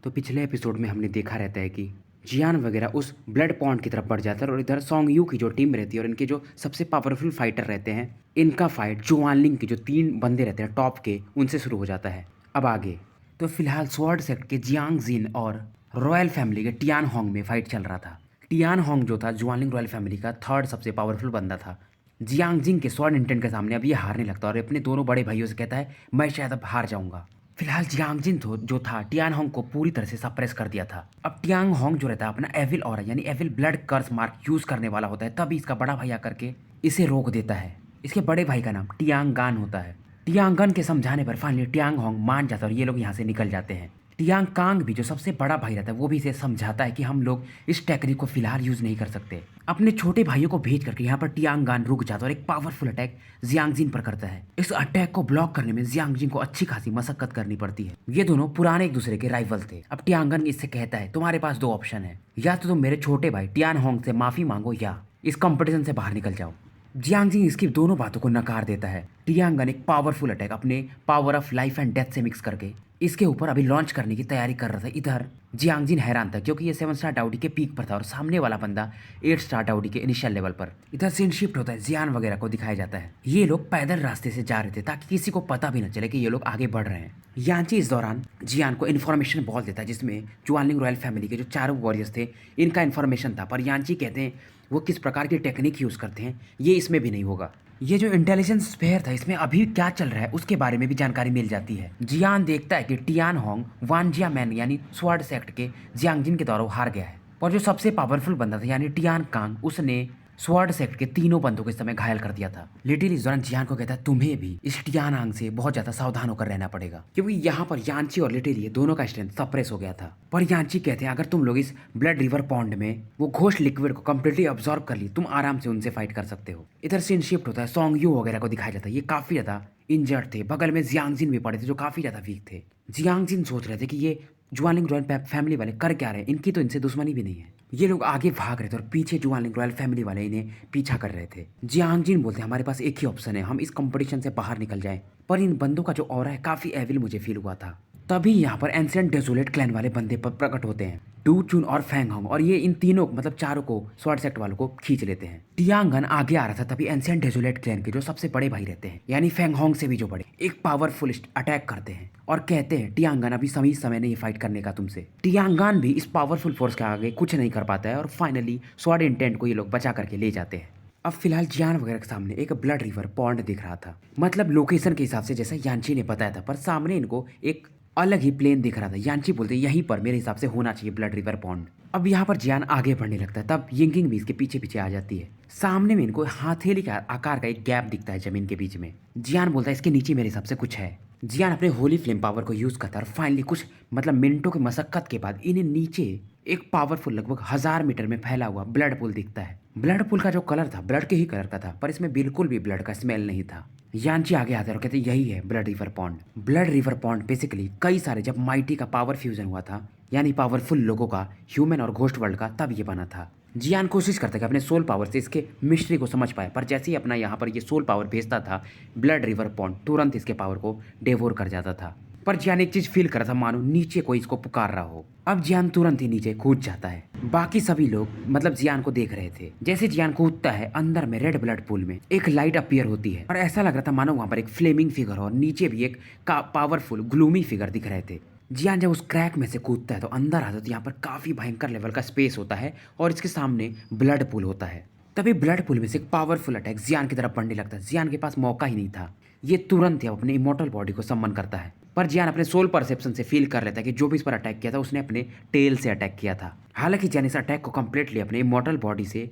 तो पिछले एपिसोड में हमने देखा रहता है कि जियान वगैरह उस ब्लड पॉन्ड की तरफ बढ़ जाता है और इधर सॉन्ग यू की जो टीम रहती है और इनके जो सबसे पावरफुल फाइटर रहते हैं, इनका फाइट जुआनलिंग के जो 3 बंदे रहते हैं टॉप के, उनसे शुरू हो जाता है। अब आगे तो फिलहाल स्वॉर्ड सेक्ट के जियांग जिन और रॉयल फैमिली के टियान होंग में फाइट चल रहा था। टियान होंग जो था जुआनलिंग रॉयल फैमिली का थर्ड सबसे पावरफुल बंदा था। जियांग जिंग के स्वॉर्ड इंटेंट के सामने अब ये हारने लगता है और अपने दोनों बड़े भाइयों से कहता है मैं शायद अब हार जाऊंगा। फिलहाल जियांग जिन जो था टियान होंग को पूरी तरह से सप्रेस कर दिया था। अब टियांग होंग जो रहता है अपना एविल ऑरा यानी एविल ब्लड कर्स मार्क यूज करने वाला होता है, तभी इसका बड़ा भाई आकर के इसे रोक देता है। इसके बड़े भाई का नाम टियांग गान होता है। टियांग गन के समझाने पर फाइनली टियांग होंग मान जाता है और ये लोग यहाँ से निकल जाते हैं। टियांग कांग भी जो सबसे बड़ा भाई रहता है वो भी इसे समझाता है कि हम लोग इस टेक्निक को फिलहाल यूज नहीं कर सकते। अपने छोटे भाइयों को भेज करके यहाँ पर टियांग गान रुक जाता है और एक पावरफुल अटैक जियांगजिन पर करता है। इस अटैक को ब्लॉक करने में जियांगजिन को अच्छी खासी मशक्कत करनी पड़ती है। ये दोनों पुराने एक दूसरे के राइवल थे। अब टियांगन इससे कहता है तुम्हारे पास 2 ऑप्शन है, या तो तुम मेरे छोटे भाई टियान होंग से माफी मांगो या इस कंपटीशन से बाहर निकल जाओ। जियांगजिन इसकी दोनों बातों को नकार देता है। टियांगन एक पावरफुल अटैक अपने power of life and death से मिक्स करके इसके ऊपर अभी लॉन्च करने की तैयारी कर रहा था। इधर जियांगजिन हैरान था क्योंकि ये 7 स्टार डाउडी के पीक पर था और सामने वाला बंदा 8 स्टार डाउडी के इनिशियल लेवल पर। इधर सीन शिफ्ट होता है, जियान वगैरह को दिखाया जाता है। ये लोग पैदल रास्ते से जा रहे थे ताकि किसी को पता भी न चले कि ये लोग आगे बढ़ रहे हैं। यांची इस दौरान जियान को इन्फॉर्मेशन बॉल देता है जिसमें जुआनलिंग रॉयल फैमिली के जो 4 वॉरियर्स थे इनका इन्फॉर्मेशन था, पर यांची कहते हैं वो किस प्रकार की टेक्निक यूज करते हैं ये इसमें भी नहीं होगा। ये जो इंटेलिजेंस स्फेयर था इसमें अभी क्या चल रहा है उसके बारे में भी जानकारी मिल जाती है। जियान देखता है कि टियान होंग वानजिया मैन यानी स्वॉर्ड सेक्ट के जियांगजिन के द्वारा हार गया है और जो सबसे पावरफुल बंदा था यानी टियान कांग उसने स्वॉर्ड सेक्ट के तीनों बंदों को इस समय घायल कर दिया था। लिटिल इस दौरान जियान को कहता है तुम्हें भी इस टियान आंग से बहुत ज्यादा सावधान होकर रहना पड़ेगा क्योंकि यहाँ पर यांची और लिटिल ये दोनों का स्ट्रेंथ सप्रेस हो गया था। पर यांची कहते हैं अगर तुम लोग इस ब्लड रिवर पॉन्ड में वो घोष लिक्विड को कम्प्लीटली ऑब्जॉर्व कर ली तुम आराम से उनसे फाइट कर सकते हो। इधर सीन शिफ्ट होता है, सॉन्ग यू वगैरह को दिखाया जाता है। ये काफी ज्यादा इंजर्ड थे, बगल में जियांगजिन भी पड़े थे जो काफी ज्यादा वीक थे। जियांगजिन सोच रहे थे कि ये जुआनलिंग रॉयल फैमिली वाले कर क्या रहे हैं, इनकी तो इनसे दुश्मनी भी नहीं है। ये लोग आगे भाग रहे थे और पीछे जुआनलिंग रॉयल फैमिली वाले इन्हें पीछा कर रहे थे। जियांगजिन बोलते हैं हमारे पास एक ही ऑप्शन है, हम इस कंपटीशन से बाहर निकल जाएं। पर इन बंदों का जो ऑरा है काफी एविल मुझे फील हुआ था। तभी यहाँ पर एंशिएंट डेजोलेट क्लैन वाले बंदे पर प्रकट होते हैं, डू चुन और फैंग होंग, और ये इन तीनों मतलब चारों को स्वॉर्ड सेक्ट वालों को खींच लेते हैं। टियांगन आगे आ रहा था तभी एंशिएंट डेजोलेट क्लैन के जो सबसे बड़े भाई रहते हैं यानी फैंग होंग से भी जो बड़े एक पावरफुल अटैक करते हैं और कहते हैं टियांगन अभी सही समय नहीं फाइट करने का तुमसे। टियांगन भी इस पावरफुल फोर्स के आगे कुछ नहीं कर पाता है और फाइनली स्वॉर्ड इंटेंट को ये लोग बचा करके ले जाते हैं। अब फिलहाल जियान वगैरह के सामने एक ब्लड रिवर पॉन्ड दिख रहा था, मतलब लोकेशन के हिसाब से जैसा यांची ने बताया था, पर सामने इनको एक अलग ही प्लेन दिख रहा था। यांची बोलते यहीं पर मेरे हिसाब से होना चाहिए ब्लड रिवर पॉन्ड। अब यहाँ पर जियान आगे बढ़ने लगता है तब यिंगिंग भी इसके पीछे पीछे आ जाती है। सामने में इनको हथेली का आकार का एक गैप दिखता है जमीन के बीच में। जियान बोलता है इसके नीचे मेरे हिसाब से कुछ है। जियान अपने होली फ्लेम पावर को यूज करता है और फाइनली कुछ मतलब मिनटों की मशक्कत के बाद इन्हें नीचे एक पावरफुल लगभग 1000 मीटर में फैला हुआ ब्लड पूल दिखता है। ब्लड पूल का जो कलर था ब्लड के ही कलर का था, पर इसमें बिल्कुल भी ब्लड का स्मेल नहीं था। यांची आगे आते और कहते यही है blood river pond. Blood river pond basically कई सारे जब माइटी का पावर फ्यूजन हुआ था यानी पावरफुल लोगों का ह्यूमन और घोस्ट वर्ल्ड का, तब ये बना था। जियान कोशिश करता है कि अपने सोल पावर से इसके मिस्ट्री को समझ पाए, पर जैसे ही अपना यहाँ पर ये सोल पावर भेजता था ब्लड रिवर पॉन्ड तुरंत इसके पावर को डेवोर कर जाता था। पर जियान एक चीज फील कर रहा था मानो नीचे कोई इसको पुकार रहा हो। अब जियान तुरंत ही नीचे कूद जाता है। बाकी सभी लोग मतलब जियान को देख रहे थे। जैसे जियान कूदता है अंदर में रेड ब्लड पूल में एक लाइट अपीयर होती है और ऐसा लग रहा था मानो वहां पर एक फ्लेमिंग फिगर हो और नीचे भी एक पावरफुल ग्लूमी फिगर दिख रहे थे। जियान जब उस क्रैक में से कूदता है तो अंदर आता है तो यहाँ पर काफी भयंकर लेवल का स्पेस होता है और इसके सामने ब्लड पूल होता है। तभी ब्लड पूल में से एक पावरफुल अटैक जियान की तरफ बढ़ने लगता है। जियान के पास मौका ही नहीं था, ये तुरंत ही अपने इमोर्टल बॉडी को सम्मन करता है। पर जियान अपने सोल परसेप्शन से फील कर लेता है कि जो भी इस पर अटैक किया था उसने अपने टेल से अटैक किया था। हालांकि जियान इस अटैक को कम्प्लीटली अपने इमोर्टल बॉडी से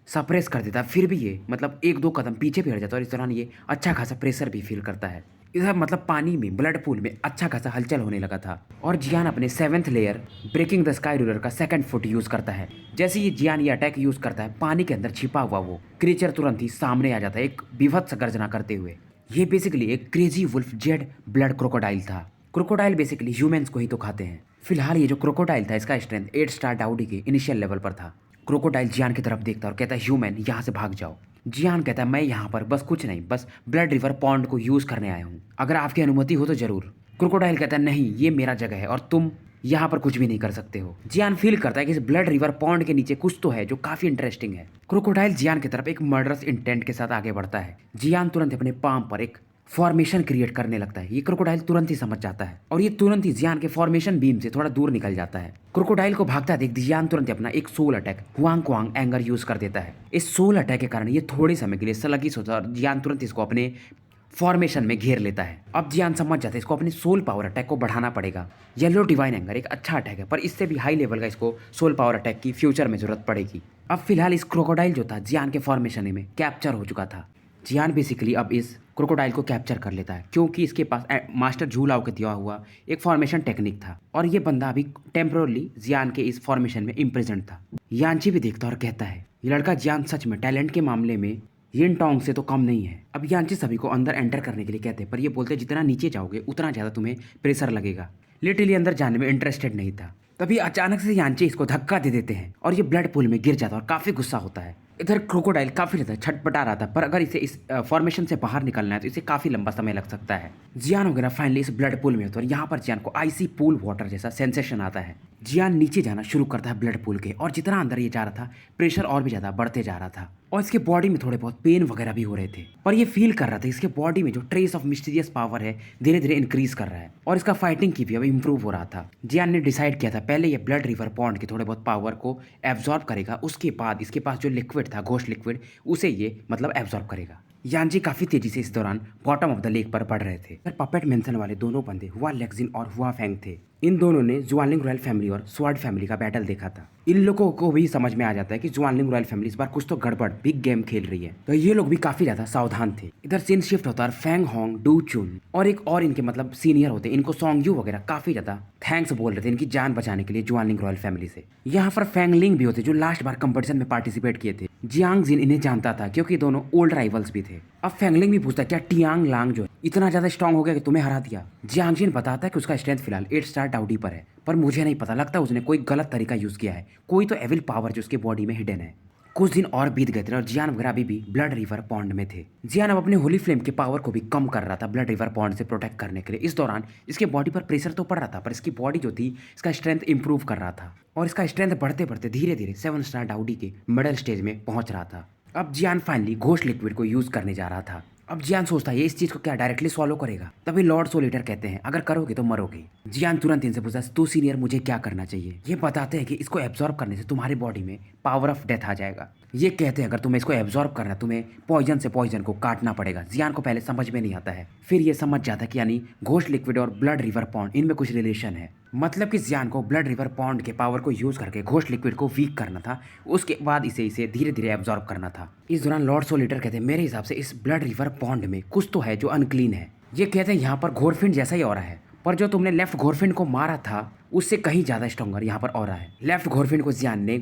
सप्रेस कर देता, फिर भी ये मतलब 1-2 कदम पीछे भी हट जाता है और इस दौरान ये अच्छा खासा प्रेशर भी फील करता है। इधर मतलब पानी में ब्लड पूल में अच्छा खासा हलचल होने लगा था और जियान अपने 7th layer breaking the sky ruler का 2nd फुट यूज करता है। जैसे ही जियान ये अटैक यूज करता है पानी के अंदर छिपा हुआ वो क्रीचर तुरंत ही सामने आ जाता है एक बीभत्स गर्जना करते हुए। ये बेसिकली एक crazy wolf jade blood crocodile था। क्रोकोडाइल बेसिकली ह्यूमंस को ही तो खाते हैं। फिलहाल ये जो क्रोकोडाइल था इसका स्ट्रेंथ 8 स्टार डाउडी के इनिशियल लेवल पर था। क्रोकोडाइल जियान की तरफ देखता और कहता है ह्यूमन यहाँ से भाग जाओ। जियान कहता है मैं यहाँ पर बस कुछ नहीं, बस ब्लड रिवर पॉन्ड को यूज करने आया हूँ, अगर आपकी अनुमति हो तो जरूर। क्रोकोडाइल कहता है नहीं ये मेरा जगह है और तुम यहाँ पर कुछ भी नहीं कर सकते हो। जियान फील करता है कि इस ब्लड रिवर पॉन्ड के नीचे कुछ तो है जो काफी इंटरेस्टिंग है। क्रोकोडाइल जियान की तरफ एक मर्डरस इंटेंट के साथ आगे बढ़ता है। जियान तुरंत अपने पाम पर एक फॉर्मेशन क्रिएट करने लगता है। ये क्रोकोडाइल तुरंत ही समझ जाता है और ये तुरंत ही जियान के फॉर्मेशन बीम से थोड़ा दूर निकल जाता है। क्रोकोडाइल को भागता देख जियान तुरंत अपना एक soul attack Huang Kuang anger use कर देता है। इस सोल अटैक के कारण ये थोड़े समय के लिए सलगिस होता है और जियान तुरंत इसको अपने फॉर्मेशन में घेर लेता है। अब जियान समझ जाता है इसको अपने सोल पावर अटैक को बढ़ाना पड़ेगा। येलो डिवाइन एंगर एक अच्छा अटैक है पर इससे भी हाई लेवल का इसको सोल पावर अटैक की फ्यूचर में जरूरत पड़ेगी। अब फिलहाल इस क्रोकोडाइल जो था जियान के फॉर्मेशन में कैप्चर हो चुका था। जियान बेसिकली अब इस क्रोकोडाइल को कैप्चर कर लेता है क्योंकि इसके पास मास्टर झूलाओ के दिया हुआ एक फॉर्मेशन टेक्निक था और ये बंदा अभी टेम्पोरली जियान के इस फॉर्मेशन में इम्प्रिजन्ड था। यानची भी देखता और कहता है ये लड़का जियान सच में टैलेंट के मामले में यिन टोंग से तो कम नहीं है। अब यानची सभी को अंदर एंटर करने के लिए कहते हैं पर ये बोलते जितना नीचे जाओगे उतना ज़्यादा तुम्हें प्रेशर लगेगा। लिटिली अंदर जाने में इंटरेस्टेड नहीं था। तभी अचानक से यानची इसको धक्का दे देते हैं और ये ब्लड पूल में गिर जाता है और काफ़ी गुस्सा होता है। इधर क्रोकोडाइल काफ़ी ज़्यादा छटपटा रहा था पर अगर इसे इस फॉर्मेशन से बाहर निकलना है तो इसे काफ़ी लंबा समय लग सकता है। जियान वगैरह फाइनली इस ब्लड पूल में होता है और यहाँ पर जियान को आइसी पूल वाटर जैसा सेंसेशन आता है। जियान नीचे जाना शुरू करता है ब्लड पूल के और जितना अंदर ये जा रहा था प्रेशर और भी ज़्यादा बढ़ते जा रहा था और इसके बॉडी में थोड़े बहुत पेन वगैरह भी हो रहे थे पर ये फील कर रहा था इसके बॉडी में जो ट्रेस ऑफ मिस्टीरियस पावर है धीरे धीरे इंक्रीज कर रहा है और इसका फाइटिंग की भी अब इंप्रूव हो रहा था। जियान ने डिसाइड किया था पहले ये ब्लड रिवर पॉन्ड के थोड़े बहुत पावर को एब्जॉर्ब करेगा, उसके बाद इसके पास जो लिक्विड था घोस्ट लिक्विड उसे ये मतलब एब्जॉर्ब करेगा। यानची काफी तेजी से इस दौरान बॉटम ऑफ द लेक पर बढ़ रहे थे। पपेट मेंशन वाले दोनों बंदे हुआ लेक्जिन और हुआ फेंग थे। इन दोनों ने जुआनलिंग रॉयल फैमिली और स्वॉर्ड फैमिली का बैटल देखा था। इन लोगों को भी समझ में आ जाता है कि जुआनलिंग रॉयल फैमिली इस बार कुछ तो गड़बड़ बिग गेम खेल रही है, तो ये लोग भी काफी ज्यादा सावधान थे। इधर सीन शिफ्ट होता है फैंग होंग, डू चुन और एक और इनके मतलब सीनियर होते इनको सोंग यू वगैरह काफी ज्यादा थैंक्स बोल रहे थे इनकी जान बचाने के लिए जुआनलिंग रॉयल फैमिली से। यहाँ पर फैंगलिंग भी होते जो लास्ट बार कंपटीशन में पार्टिसिपेट किए थे। जियांग जिन इन्हें जानता था क्योंकि दोनों ओल्ड राइवल्स भी थे। अब फैंगलिंग भी पूछता क्या टियांग लांग जो इतना ज्यादा स्ट्रांग हो गया कि तुम्हें हरा दिया। जियांग जिन बताता है कि उसका स्ट्रेंथ फिलहाल 8 स्टार डाउडी पर है पर मुझे नहीं पता, लगता उसने कोई गलत तरीका यूज किया है, कोई तो एविल पावर जो उसके बॉडी में हिडन है। कुछ दिन और बीत गए थे और जियान वगैरह अभी भी ब्लड रिवर पॉन्ड में थे। जियान अब अपने होली फ्लेम के पावर को भी कम कर रहा था ब्लड रिवर पॉन्ड से प्रोटेक्ट करने के लिए। इस दौरान इसके बॉडी पर प्रेशर तो पड़ रहा था पर इसकी बॉडी जो थी इसका स्ट्रेंथ इंप्रूव कर रहा था और इसका स्ट्रेंथ बढ़ते बढ़ते धीरे धीरे 7 स्टार डाउडी के मिडल स्टेज में पहुंच रहा था। अब जियान फाइनली घोस्ट लिक्विड को यूज करने जा रहा था। अब जियान सोचता है ये इस चीज को क्या डायरेक्टली सॉल्व करेगा, तभी लॉर्ड सोलिटर कहते हैं अगर करोगे तो मरोगे। जियान तुरंत इनसे पूछता है तू सीनियर मुझे क्या करना चाहिए। ये बताते हैं कि इसको एब्जॉर्ब करने से तुम्हारी बॉडी में पावर ऑफ डेथ आ जाएगा। ये कहते हैं अगर तुम्हें इसको एब्जॉर्ब करना तुम्हें पॉइजन से पॉइजन को काटना पड़ेगा। जियान को पहले समझ में नहीं आता है, फिर ये समझ जाता है कि यानी घोस्ट लिक्विड और ब्लड रिवर पॉन्ड इनमें कुछ रिलेशन है। मतलब कि जियान को ब्लड रिवर पॉन्ड के पावर को यूज करके घोस्ट लिक्विड को वीक करना था, उसके बाद इसे धीरे धीरे एब्जॉर्ब करना था। इस दौरान लॉर्ड सोलिटर कहते हैं मेरे हिसाब से इस ब्लड रिवर पॉन्ड में कुछ तो है जो अनक्लीन है। ये कहते हैं यहाँ पर घोरफिंड जैसा ही हो रहा है पर जो तुमने लेफ्ट घोरफिंड को मारा था उससे कहीं ज्यादा स्ट्रॉन्गर यहाँ पर हो रहा है। लेफ्ट घोरफिंड को जियान ने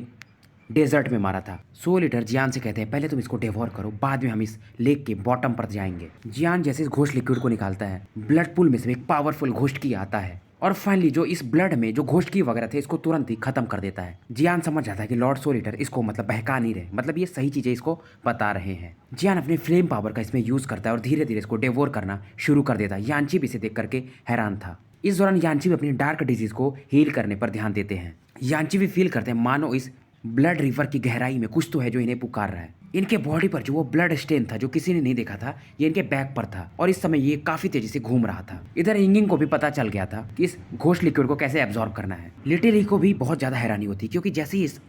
डेजर्ट में मारा था। सोलिटर जियान से कहते हैं पहले तुम इसको डेवोर करो, बाद में हम इस लेक के बॉटम पर जाएंगे। जियान जैसे इस घोस्ट लिक्विड को निकालता है ब्लड पूल में से एक पावरफुल घोस्ट की आता है और फाइनली जो इस ब्लड में जो घोस्ट की वगैरह थे इसको तुरंत ही खत्म कर देता है। जियान समझ जाता है कि लॉर्ड सोलिटर इसको मतलब बहका नहीं रहे, मतलब ये सही चीजें इसको बता रहे हैं। जियान अपने फ्लेम पावर का इसमें यूज करता है और धीरे धीरे इसको डेवोर करना शुरू कर देता है। यानची भी इसे देख करके हैरान था। इस दौरान यानची भी अपनी डार्क डिजीज को हील करने पर ध्यान देते हैं। यानची भी फील करते हैं मानो इस ब्लड रिवर की गहराई में कुछ तो है जो इन्हें पुकार रहा है। इनके बॉडी पर जो वो ब्लड स्टेन था जो किसी ने नहीं देखा था ये इनके बैक पर था और इस समय ये काफी तेजी से घूम रहा था। इधर इंगिंग को भी पता चल गया था कि इस घोस्ट लिक्विड को कैसे एब्जॉर्ब करना है। लिटिली को भी बहुत ज्यादा हैरानी होती क्योंकि जैसे ही इस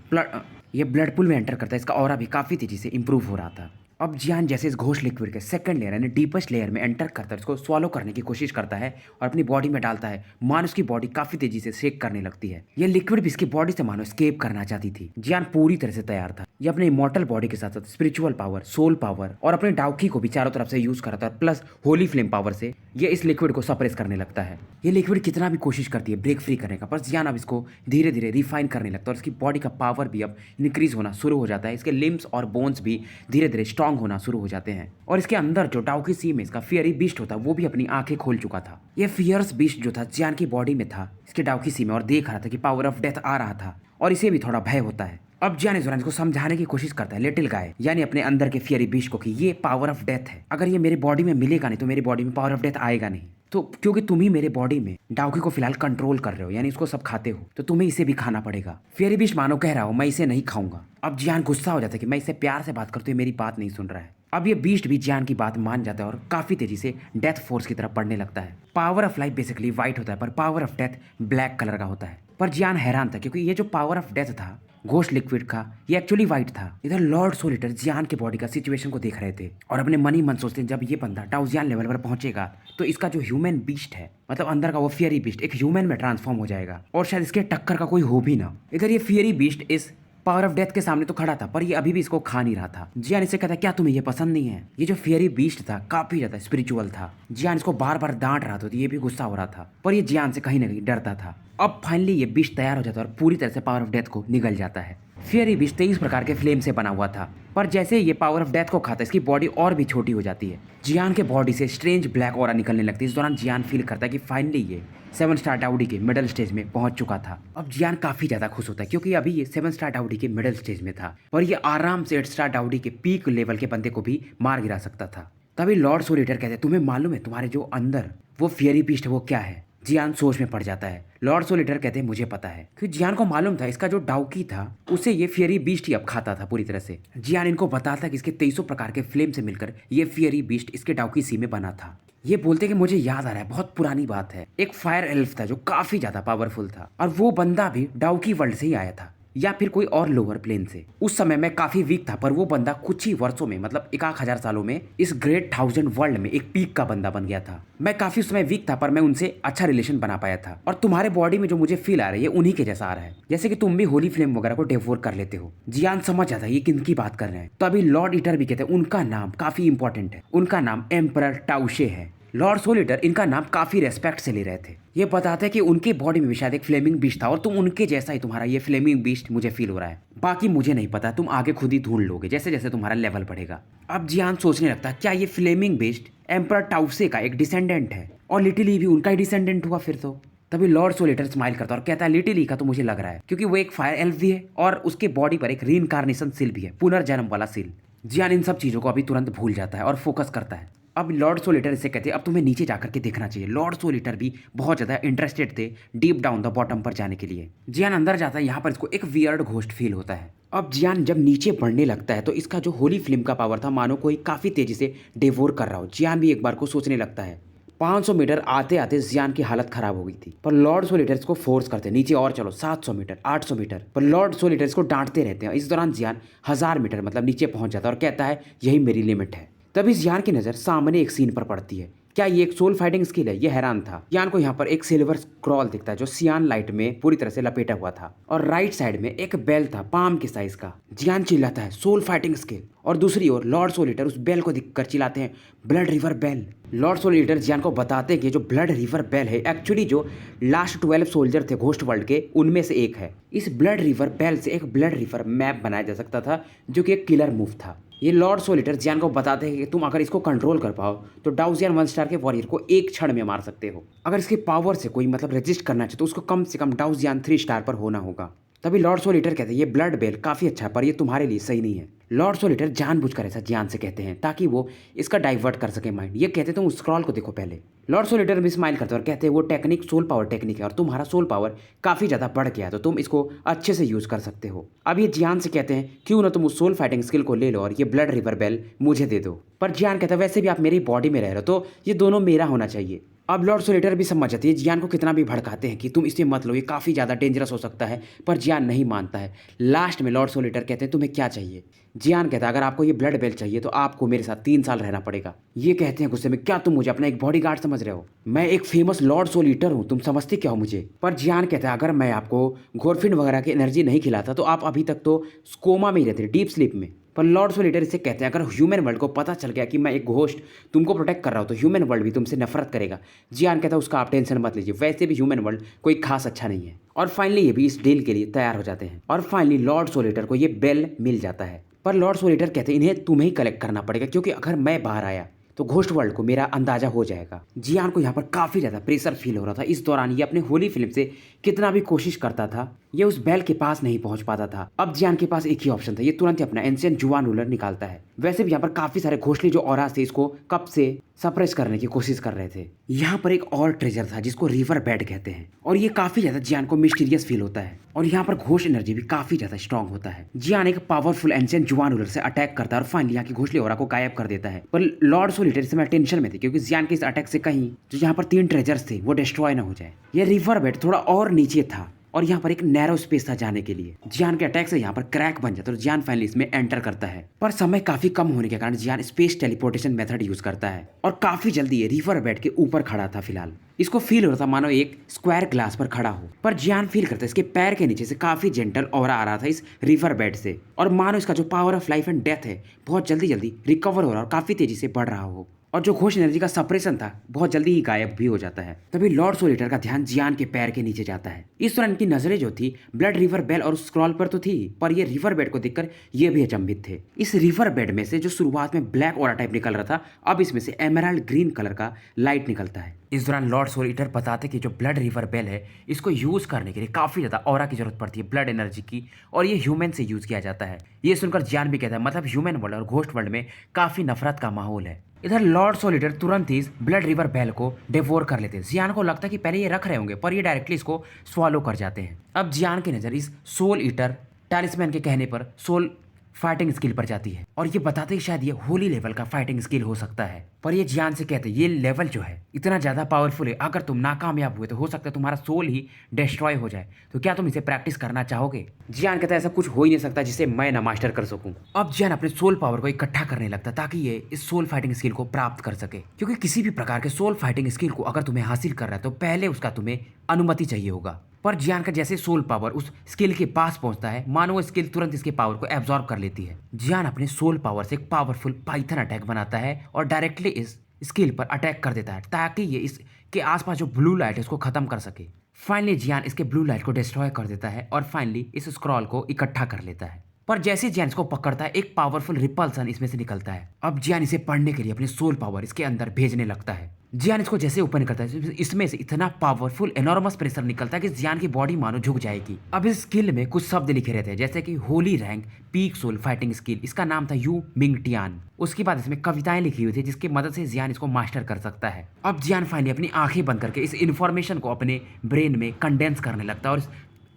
ये ब्लड पूल में एंटर करता है इसका ऑरा भी काफी तेजी से इंप्रूव हो रहा था। अब जियान जैसे इस घोस्ट लिक्विड के सेकंड लेयर यानी डीपेस्ट लेयर में एंटर करता है, इसको स्वॉलो करने की कोशिश करता है और अपनी बॉडी में डालता है। मानो उसकी बॉडी काफी तेजी से शेक करने लगती है। ये लिक्विड भी इसकी बॉडी से मानो एस्केप करना चाहती थी। जियान पूरी तरह से तैयार था। ये अपने इमॉर्टल बॉडी के साथ साथ स्पिरिचुअल पावर, सोल पावर और अपने डाउकी को भी चारों तरफ से यूज करता है। प्लस होली फ्लेम पावर से ये इस लिक्विड को सप्रेस करने लगता है। ये लिक्विड कितना भी कोशिश करती है ब्रेक फ्री करने का, पर जियान अब इसको धीरे धीरे रिफाइन करने लगता है और इसकी बॉडी का पावर भी अब इंक्रीज होना शुरू हो जाता है। इसके लिम्स और बोन्स भी धीरे धीरे स्ट्रांग होना शुरू हो जाते हैं और इसके अंदर जो डाउकी सी में इसका फियरी बीस्ट होता वो भी अपनी आंखें खोल चुका था। ये फियर्स बीस्ट जो था जियान की बॉडी में था इसके डाउकी सी में और देख रहा था कि पावर ऑफ डेथ आ रहा था और इसे भी थोड़ा भय होता है। अब जियान इस दौरान इसको समझाने की कोशिश करता है लिटिल गाय यानी अपने अंदर के फियरी बीस्ट को कि ये पावर ऑफ डेथ है, अगर ये मेरी बॉडी में मिलेगा नहीं तो मेरी बॉडी में पावर ऑफ डेथ आएगा नहीं। तो क्योंकि तुम ही मेरे बॉडी में डाउकी को फिलहाल कंट्रोल कर रहे हो, यानी इसको सब खाते हो, तो तुम्हें इसे भी खाना पड़ेगा। फेरी बीस्ट मानो कह रहा हो मैं इसे नहीं खाऊंगा। अब जियान गुस्सा हो जाता है कि मैं इससे प्यार से बात करती हूँ, मेरी बात नहीं सुन रहा है। अब ये बीस्ट भी जियान की बात मान जाता है और काफी तेजी से डेथ फोर्स की तरफ बढ़ने लगता है। Power of life basically white होता है पर power of death black colour का होता है। पर जियान हैरान था क्योंकि ये जो पावर ऑफ डेथ था घोस्ट लिक्विड का, ये एक्चुअली व्हाइट था। इधर लॉर्ड सोल ईटर जियान के बॉडी का सिचुएशन को देख रहे थे और अपने मन ही मन सोचते हैं जब ये बंदा डाउजियान लेवल पर पहुंचेगा तो इसका जो ह्यूमन बीस्ट है, मतलब अंदर का वो फियरी बीस्ट एक ह्यूमन में ट्रांसफॉर्म हो जाएगा और शायद इसके टक्कर का कोई हो भी ना। इधर ये फियरी बीस्ट इस पावर ऑफ डेथ के सामने तो खड़ा था पर ये अभी भी इसको खा नहीं रहा था। जियान इससे कहता क्या तुम्हें ये पसंद नहीं है? ये जो फियरी बीस्ट था काफी ज्यादा स्पिरिचुअल था। जियान इसको बार बार डांट रहा था तो ये भी गुस्सा हो रहा था पर ये जियान से कहीं ना कहीं डरता था। अब फाइनली ये बीस्ट तैयार हो जाता है और पूरी तरह से पावर ऑफ डेथ को निगल जाता है। फियरी बीस्ट 23 प्रकार के फ्लेम से बना हुआ था पर जैसे ये पावर ऑफ डेथ को खाता है इसकी बॉडी और भी छोटी हो जाती है। जियान के बॉडी से स्ट्रेंज ब्लैक ऑरा निकलने लगती है। इस दौरान जियान फील करता है कि फाइनली ये 7 स्टार डाउडी के मिडिल स्टेज में पहुंच चुका था। अब जियान काफी ज्यादा खुश होता है क्योंकि अभी ये 7 स्टार डाउडी के मिडिल स्टेज में था और ये आराम से 8 स्टार डाउडी के पीक लेवल के बंदे को भी मार गिरा सकता था। तभी लॉर्ड सोल ईटर कहते तुम्हें मालूम है तुम्हारे जो अंदर वो फियरी बीस्ट है वो क्या है? जियान सोच में पड़ जाता है। लॉर्ड सोल ईटर कहते हैं मुझे पता है, क्योंकि जियान को मालूम था इसका जो डाउकी था उसे ये फियरी बीस्ट ही अब खाता था पूरी तरह से। जियान इनको बताता है कि इसके 2300 प्रकार के फ्लेम से मिलकर ये फियरी बीस्ट इसके डाउकी सी में बना था। ये बोलते कि मुझे याद आ रहा है बहुत पुरानी बात है, एक फायर एल्फ था जो काफी ज्यादा पावरफुल था और वो बंदा भी डाउकी वर्ल्ड से ही आया था या फिर कोई और लोअर प्लेन से। उस समय मैं काफी वीक था पर वो बंदा कुछ ही वर्षों में मतलब 1000 सालों में इस ग्रेट 1000 वर्ल्ड में एक पीक का बंदा बन गया था। मैं काफी उस समय वीक था पर मैं उनसे अच्छा रिलेशन बना पाया था और तुम्हारे बॉडी में जो मुझे फील आ रही है उन्हीं के जैसा आ रहा है, जैसे कि तुम भी होली फ्लेम वगैरह को डेवोर कर लेते हो। जियान समझ जाता है ये किनकी बात कर रहे हैं। तो अभी लॉर्ड ईटर भी कहते हैं उनका नाम काफी इंपॉर्टेंट है, उनका नाम एम्परर टाउशे है। लॉर्ड सोल ईटर इनका नाम काफी रेस्पेक्ट से ले रहे थे। ये बताते हैं कि उनके बॉडी में भी शायद एक फ्लेमिंग बीस्ट था और तुम उनके जैसा ही तुम्हारा ये फ्लेमिंग बीस्ट मुझे फील हो रहा है। बाकी मुझे नहीं पता, तुम आगे खुद ही ढूंढ लोगे जैसे जैसे तुम्हारा लेवल बढ़ेगा। अब जियान सोचने लगता है क्या ये फ्लेमिंग बीस्ट एम्परर टाउसे का एक डिसेंडेंट है और लिटिली भी उनका ही डिसेंडेंट हुआ फिर तो। तभी लॉर्ड सोल ईटर स्माइल करता है और कहता है लिटिली का तो मुझे लग रहा है क्योंकि वो एक फायर एल्फ भी है और उसके बॉडी पर एक रीइंकार्नेशन सील भी है, पुनर्जन्म वाला सील। जियान इन सब चीजों को अभी तुरंत भूल जाता है और फोकस करता है। अब लॉर्ड सोल ईटर इसे कहते हैं अब तुम्हें नीचे जाकर के देखना चाहिए। लॉर्ड सोल ईटर भी बहुत ज़्यादा इंटरेस्टेड थे डीप डाउन द बॉटम पर जाने के लिए। जियान अंदर जाता है, यहाँ पर इसको एक वियर्ड घोस्ट फील होता है। अब जियान जब नीचे बढ़ने लगता है तो इसका जो होली फ्लेम का पावर था मानो कोई काफ़ी तेजी से डिवोर कर रहा हो। जियान भी एक बार को सोचने लगता है। 500 मीटर आते आते जियान की हालत खराब हो गई थी पर लॉर्ड सोल ईटर इसको फोर्स करते नीचे और चलो 700 मीटर 800 मीटर पर लॉर्ड सोल ईटर इसको डांटते रहते हैं। इस दौरान जियान 1000 मीटर मतलब नीचे पहुंच जाता है और कहता है यही मेरी लिमिट है। तभी जियान की नज़र सामने एक सीन पर पड़ती है। क्या ये एक सोल फाइटिंग स्किल है? ये हैरान था। जियान को यहाँ पर एक सिल्वर स्क्रॉल दिखता है जो सियान लाइट में पूरी तरह से लपेटा हुआ था और राइट साइड में एक बेल था पाम के साइज का। जियान चिल्लाता है सोल फाइटिंग स्किल और दूसरी ओर लॉर्ड सोल ईटर उस बेल को दिखकर चिल्लाते हैं blood river bell. Lord soul eater Jian को बताते हैं कि जो ब्लड रिवर बेल है एक्चुअली जो लास्ट 12 सोल्जर थे घोस्ट वर्ल्ड के उनमें से एक है। इस ब्लड रिवर बेल से एक ब्लड रिवर मैप बनाया जा सकता था जो कि एक किलर मूव था। ये लॉर्ड सोल ईटर जियान को बताते हैं कि तुम अगर इसको कंट्रोल कर पाओ तो डाउजियन 1 स्टार के वॉरियर को एक क्षण में मार सकते हो। अगर इसके पावर से कोई मतलब रेजिस्ट करना चाहे तो उसको कम से कम डाउजियन 3 स्टार पर होना होगा। तभी लॉर्ड सोल ईटर कहते हैं ये ब्लड बेल काफ़ी अच्छा है पर ये तुम्हारे लिए सही नहीं है। लॉर्ड सोल ईटर जानबूझकर ऐसा जियान से कहते हैं ताकि वो इसका डाइवर्ट कर सके माइंड। ये कहते तुम उस स्क्रॉल को देखो पहले। लॉर्ड सोल ईटर भी स्माइल करते हैं और कहते हैं वो टेक्निक सोल पावर टेक्निक है और तुम्हारा सोल पावर काफ़ी ज़्यादा बढ़ गया तो तुम इसको अच्छे से यूज़ कर सकते हो। अब ये जियान से कहते हैं क्यों ना तुम उस सोल फाइटिंग स्किल को ले लो और ये ब्लड रिवर बेल मुझे दे दो। पर जियान कहता है वैसे भी आप मेरी बॉडी में रह रहे हो तो ये दोनों मेरा होना चाहिए। अब लॉर्ड सोल ईटर भी समझ जाती है जियान को कितना भी भड़काते हैं कि तुम इसे मत लो ये काफ़ी ज़्यादा डेंजरस हो सकता है पर जियान नहीं मानता है। लास्ट में लॉर्ड सोल ईटर कहते हैं तुम्हें क्या चाहिए? जियान कहता है अगर आपको ये ब्लड बेल चाहिए तो आपको मेरे साथ 3 साल रहना पड़ेगा। ये कहते हैं गुस्से में क्या तुम मुझे अपना एक बॉडीगार्ड समझ रहे हो? मैं एक फेमस लॉर्ड सोल ईटर हूँ, तुम समझते क्या हो मुझे? पर जियान कहता है अगर मैं आपको घोरफिन वगैरह की एनर्जी नहीं खिलाता तो आप अभी तक तो कोमा में ही रहते, डीप स्लीप में। पर लॉर्ड सोल ईटर इसे कहते हैं अगर ह्यूमन वर्ल्ड को पता चल गया कि मैं एक घोस्ट तुमको प्रोटेक्ट कर रहा हूँ तो ह्यूमन वर्ल्ड भी तुमसे नफरत करेगा। जियान कहता है उसका आप टेंशन मत लीजिए, वैसे भी ह्यूमन वर्ल्ड कोई खास अच्छा नहीं है। और फाइनली ये भी इस डील के लिए तैयार हो जाते हैं और फाइनली लॉर्ड सोल ईटर को ये बेल मिल जाता है। पर लॉर्ड सोल ईटर कहते हैं इन्हें तुम्हें ही कलेक्ट करना पड़ेगा क्योंकि अगर मैं बाहर आया तो घोस्ट वर्ल्ड को मेरा अंदाजा हो जाएगा। जियान को यहाँ पर काफ़ी ज़्यादा प्रेशर फील हो रहा था। इस दौरान ये अपने होली फिल्म से कितना भी कोशिश करता था ये उस बैल के पास नहीं पहुंच पाता था। अब जियान के पास एक ही ऑप्शन था, ये तुरंत ही अपना एंशिएंट जुआन रूलर निकालता है। वैसे भी यहाँ पर काफी सारे घोंसले जो ऑरास थे इसको कब से सप्रेस करने की कोशिश कर रहे थे। यहाँ पर एक और ट्रेजर था जिसको रिवर बेड कहते हैं और ये काफी ज्यादा जियान को मिस्टीरियस फील होता है और यहाँ पर घोष एनर्जी भी काफी ज्यादा स्ट्रॉन्ग होता है। जियान एक पावरफुल एंशिएंट जुआन रूलर से अटैक करता है और फाइनली यहाँ की घोंसले ओरा को गायब कर देता है। पर लॉर्ड सोल ईटर इस समय टेंशन में थे क्योंकि जियान के इस अटैक से कहीं जो यहाँ पर 3 ट्रेजर्स थे वो डिस्ट्रॉय न हो जाए। ये रिवर बेड थोड़ा और नीचे था और यहाँ पर एक नैरो स्पेस था जाने के लिए। जियान के अटैक से यहाँ पर क्रैक बन जाता है और जियान फाइनली इसमें एंटर करता है। पर समय काफी कम होने के कारण जियान स्पेस टेलीपोर्टेशन मेथड यूज करता है और काफी जल्दी ये रिवर बेड के ऊपर खड़ा था। फिलहाल इसको फील हो रहा था मानो एक स्क्वायर ग्लास पर खड़ा हो, पर जियान फील करता है इसके पैर के नीचे से काफी जेंटल ऑरा आ रहा था इस रिवर बेड से और मानो इसका जो power of life and death है बहुत जल्दी जल्दी रिकवर हो रहा और काफी तेजी से बढ़ रहा हो और जो घोष एनर्जी का सप्रेशन था बहुत जल्दी ही गायब भी हो जाता है। तभी लॉर्ड सोल ईटर का ध्यान जियान के पैर के नीचे जाता है। इस दौरान इनकी नजरें जो थी ब्लड रिवर बेल और स्क्रॉल पर तो थी, पर ये रिवर बेड को देखकर ये भी अचंभित थे। इस रिवर बेड में से जो शुरुआत में ब्लैक ऑरा टाइप निकल रहा था अब इसमें से एमराल्ड ग्रीन कलर का लाइट निकलता है। इस दौरान लॉर्ड सोल ईटर बताते कि जो ब्लड रिवर बेल है इसको यूज करने के लिए काफी ज्यादा ऑरा की जरूरत पड़ती है, ब्लड एनर्जी की, और ये ह्यूमन से यूज किया जाता है। ये सुनकर जियान भी कहता है मतलब ह्यूमन वर्ल्ड और घोस्ट वर्ल्ड में काफी नफरत का माहौल है। इधर लॉर्ड सोल ईटर तुरंत ही इस ब्लड रिवर बेल को डिवोर कर लेते हैं। जियान को लगता है कि पहले ये रख रहे होंगे पर ये डायरेक्टली इसको स्वालो कर जाते हैं। अब जियान की नजर इस सोल ईटर टैलिस्मैन के कहने पर सोल फाइटिंग स्किल पर जाती है और ये बताते कि शायद ये होली लेवल का फाइटिंग स्किल हो सकता है। पर ये जियान से कहते हैं ये लेवल जो है इतना ज्यादा पावरफुल है, अगर तुम नाकामयाब हुए तो हो सकता है तुम्हारा सोल ही डिस्ट्रॉय हो जाए, तो क्या तुम इसे प्रैक्टिस करना चाहोगे? जियान कहता है ऐसा कुछ हो ही नहीं सकता जिसे मैं ना मास्टर कर सकूं। अब जियान अपने सोल पावर को इकट्ठा करने लगता ताकि ये इस सोल फाइटिंग स्किल को प्राप्त कर सके, क्योंकि किसी भी प्रकार के सोल फाइटिंग स्किल को अगर तुम्हें हासिल कर रहा है तो पहले उसका तुम्हें अनुमति चाहिए होगा। पर जियान का जैसे सोल पावर उस स्किल के पास पहुंचता है मानो वो स्किल तुरंत इसके पावर को एब्जॉर्ब कर लेती है। जियान अपने सोल पावर से एक पावरफुल पाइथन अटैक बनाता है और डायरेक्टली इस स्किल पर अटैक कर देता है ताकि ये इसके आसपास जो ब्लू लाइट है उसको खत्म कर सके। फाइनली जियान इसके ब्लू लाइट को डिस्ट्रॉय कर देता है और फाइनली इस स्क्रॉल को इकट्ठा कर लेता है। पर जैसे जियान इसको पकड़ता है एक पावरफुल रिपल्सन इसमें से निकलता है। अब जियान इसे पढ़ने के लिए अपने सोल पावर इसके अंदर भेजने लगता है। जियान इसको जैसे ओपन करता है इसमें से इतना पावरफुल एनॉर्मस प्रेशर निकलता है कि जियान की बॉडी मानो झुक जाएगी। अब इस स्किल में कुछ शब्द लिखे रहते हैं जैसे कि holy rank peak soul fighting skill, इसका नाम था यू मिंग टियान। उसके बाद इसमें कविताएं लिखी हुई थी जिसकी मदद से जियान इसको मास्टर कर सकता है। अब जियान फाइनली अपनी आंखें बंद करके इस इन्फॉर्मेशन को अपने ब्रेन में कंडेंस करने लगता है और